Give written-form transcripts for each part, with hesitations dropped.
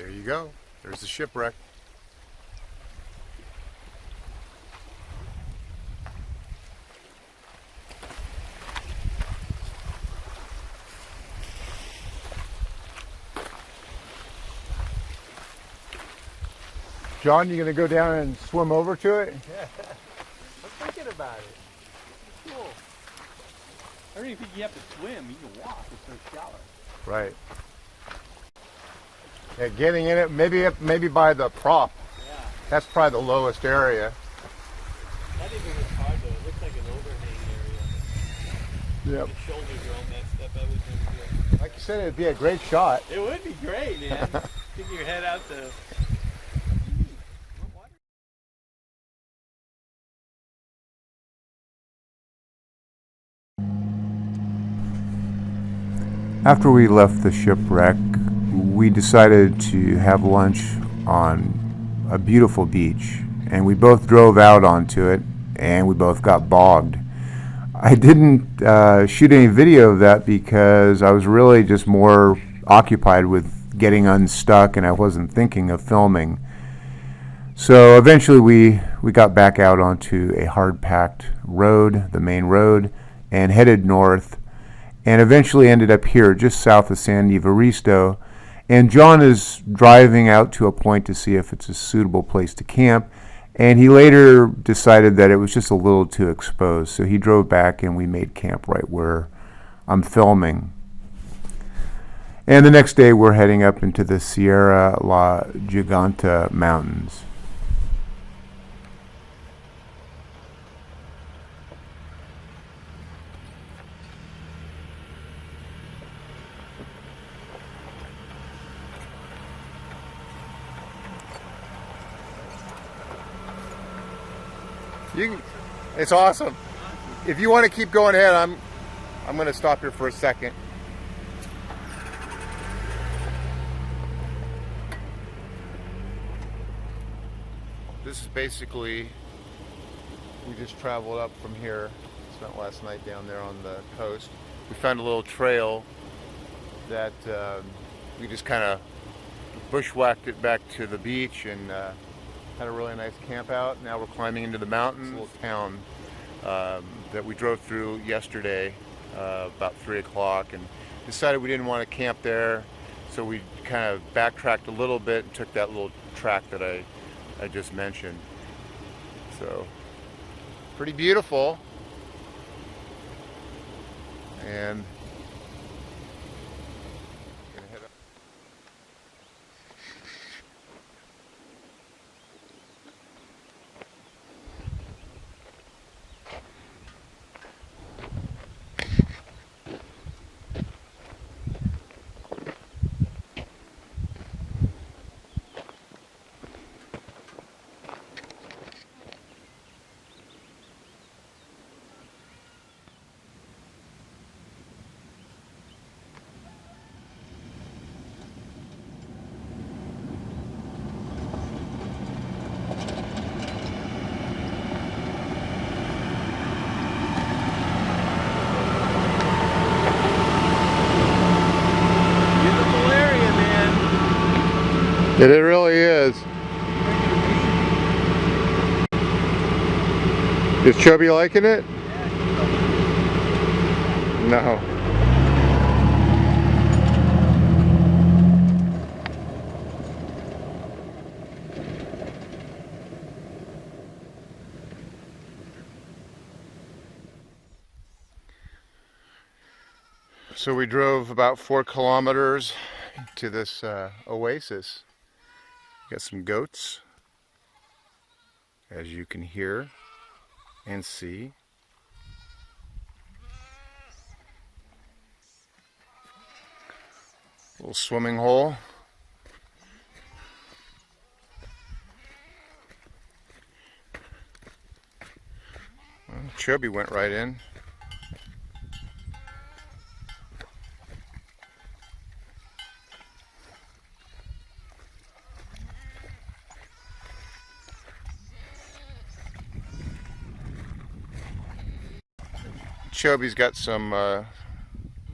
There you go. There's the shipwreck. John, you gonna go down and swim over to it? Yeah, I'm thinking about it. It's cool. I don't even think you have to swim. You can walk. It's so shallow. Right. Yeah, getting in it, maybe by the prop. Yeah. That's probably the lowest area. That didn't even look hard though. It looks like an overhang area. Yep. Your shoulders are all messed up. I was never good. Like you said, it'd be a great shot. It would be great, man. Stick your head out the. After we left the shipwreck, we decided to have lunch on a beautiful beach, and we both drove out onto it, and we both got bogged. I didn't shoot any video of that because I was really just more occupied with getting unstuck, and I wasn't thinking of filming. So eventually we got back out onto a hard-packed road, the main road, and headed north, and eventually ended up here just south of San Evaristo. And John is driving out to a point to see if it's a suitable place to camp, and he later decided that it was just a little too exposed, so he drove back and we made camp right where I'm filming. And the next day we're heading up into the Sierra La Giganta mountains. It's awesome. If you want to keep going ahead, I'm going to stop here for a second. This is basically, we just traveled up from here. Spent last night down there on the coast. We found a little trail that we just kind of bushwhacked it back to the beach and had a really nice camp out. Now we're climbing into the mountains. It's a little town that we drove through yesterday about 3 o'clock, and decided we didn't want to camp there, so we kind of backtracked a little bit and took that little track that I just mentioned. So pretty beautiful. And it really is. Is Chubby liking it? No. So we drove about 4 kilometers to this oasis. Got some goats, as you can hear and see. Little swimming hole. Well, Chubby went right in. Chubby's got some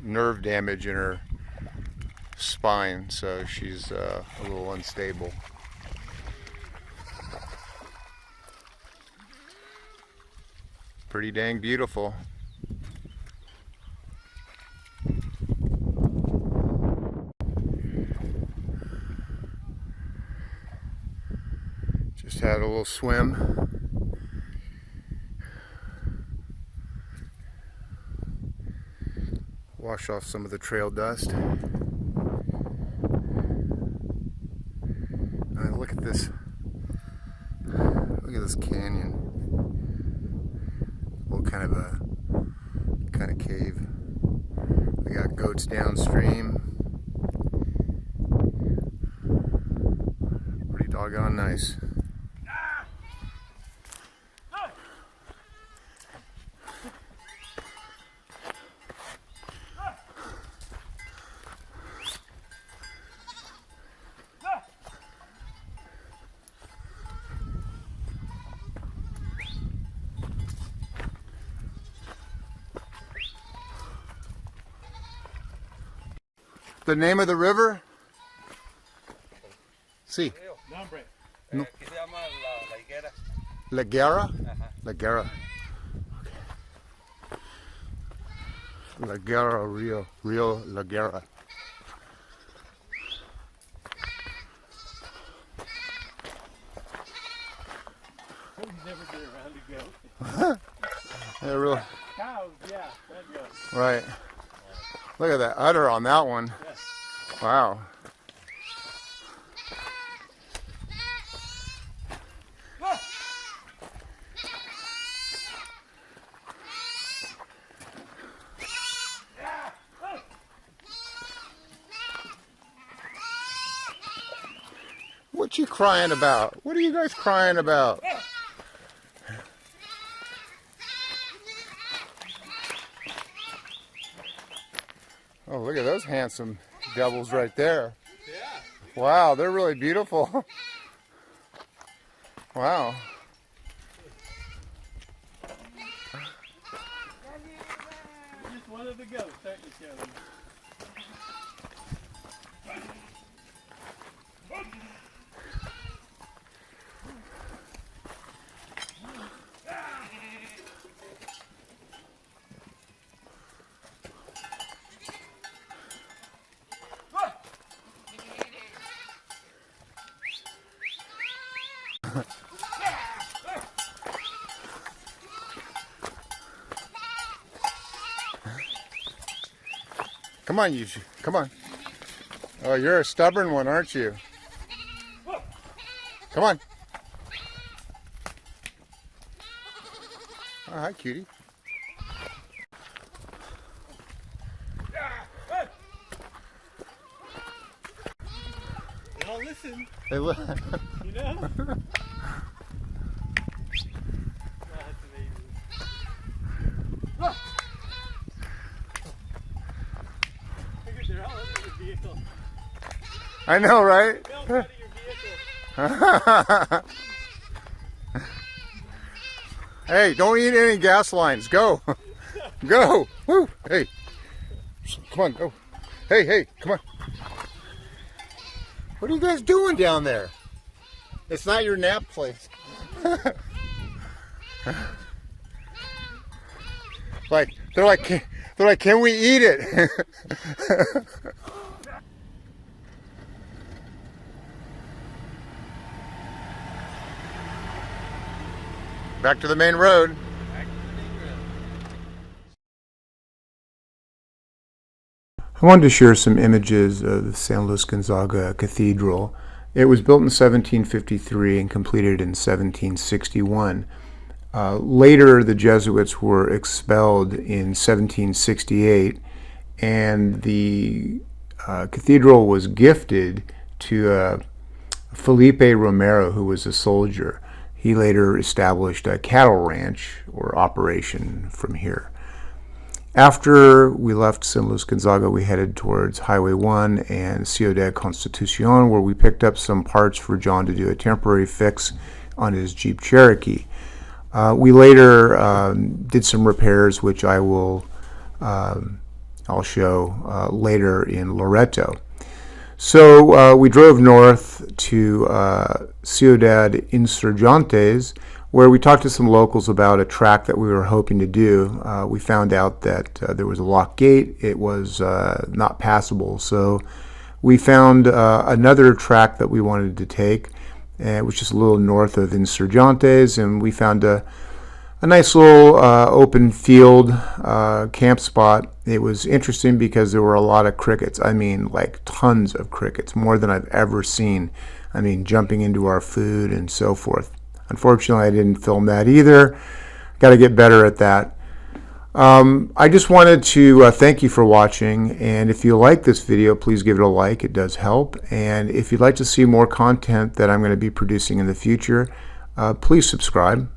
nerve damage in her spine, so she's a little unstable. Pretty dang beautiful. Just had a little swim. Wash off some of the trail dust. Look at this. Look at this canyon. Well, kind of cave. We got goats downstream. Pretty doggone nice. The name of the river? Sí. Nombre. No. Aquí se llama la higuera. La Guerra? Ajá. La Guerra. Okay. La Guerra Rio. Rio La Guerra. We've never been around to go. Yeah, really. Cows, yeah, that goes. Right. Look at that udder on that one. Yeah. Wow. What you crying about? What are you guys crying about? Oh, look at those handsome devils right there. Yeah. Wow, they're really beautiful. Wow. Just one of the goats starting to show them. Come on, you. Come on. Oh, you're a stubborn one, aren't you? Come on. Oh, hi, cutie. They don't listen, Hey, look. you know? That's amazing. They're all over the vehicle. I know, right? They're all out of your vehicle. Hey, don't eat any gas lines. Go. Go. Woo. Hey. Come on, go. Hey, hey, come on. What are you guys doing down there? It's not your nap place. They're like, can we eat it? Back to the main road. I wanted to share some images of the San Luis Gonzaga Cathedral. It was built in 1753 and completed in 1761. Later, the Jesuits were expelled in 1768, and the cathedral was gifted to Felipe Romero, who was a soldier. He later established a cattle ranch or operation from here. After we left San Luis Gonzaga, we headed towards Highway 1 and Ciudad Constitucion, where we picked up some parts for John to do a temporary fix on his Jeep Cherokee. We later did some repairs, which I'll show later in Loreto. So we drove north to Ciudad Insurgentes, where we talked to some locals about a track that we were hoping to do. We found out that there was a locked gate. It was not passable. So we found another track that we wanted to take, which is a little north of Insurgentes, and we found a nice little open field camp spot. It was interesting because there were a lot of crickets. I mean, like tons of crickets, more than I've ever seen. I mean, jumping into our food and so forth. Unfortunately, I didn't film that either. Got to get better at that. I just wanted to thank you for watching, and if you like this video, please give it a like. It does help. And if you'd like to see more content that I'm going to be producing in the future, please subscribe.